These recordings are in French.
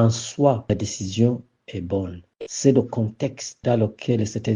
en soi, la décision est bonne. C'est le contexte dans lequel cette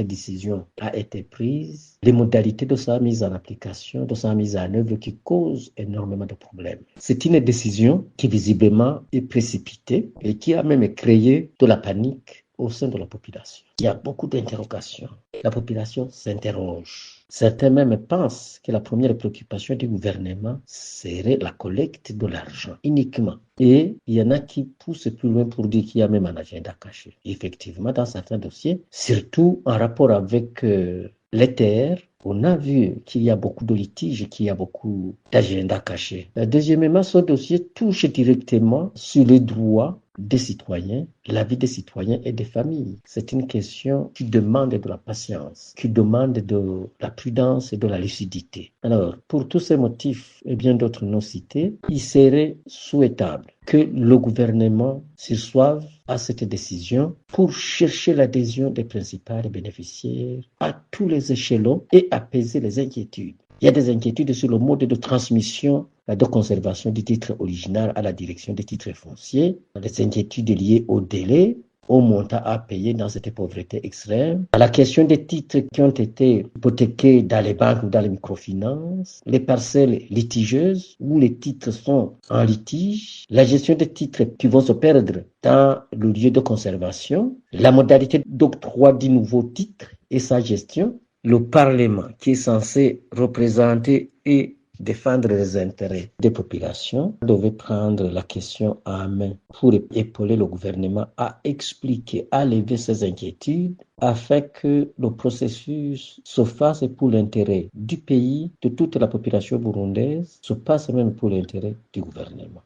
décision a été prise, les modalités de sa mise en application, de sa mise en œuvre qui causent énormément de problèmes. C'est une décision qui visiblement est précipitée et qui a même créé de la panique au sein de la population. Il y a beaucoup d'interrogations. La population s'interroge. Certains même pensent que la première préoccupation du gouvernement serait la collecte de l'argent uniquement. Et il y en a qui poussent plus loin pour dire qu'il y a même un agenda caché. Effectivement, dans certains dossiers, surtout en rapport avec les terres, on a vu qu'il y a beaucoup de litiges, qu'il y a beaucoup d'agendas cachés. Deuxièmement, ce dossier touche directement sur les droits des citoyens, la vie des citoyens et des familles. C'est une question qui demande de la patience, qui demande de la prudence et de la lucidité. Alors, pour tous ces motifs et bien d'autres non cités, il serait souhaitable que le gouvernement s'assoive à cette décision pour chercher l'adhésion des principaux bénéficiaires à tous les échelons et apaiser les inquiétudes. Il y a des inquiétudes sur le mode de transmission de conservation du titre original à la direction des titres fonciers, des inquiétudes liées au délai, au montant à payer dans cette pauvreté extrême, à la question des titres qui ont été hypothéqués dans les banques ou dans les microfinances, les parcelles litigieuses où les titres sont en litige, la gestion des titres qui vont se perdre dans le lieu de conservation, la modalité d'octroi du nouveau titre et sa gestion, le Parlement qui est censé représenter et défendre les intérêts des populations devait prendre la question en main pour épauler le gouvernement à expliquer, à lever ses inquiétudes afin que le processus se fasse pour l'intérêt du pays, de toute la population burundaise, se passe même pour l'intérêt du gouvernement.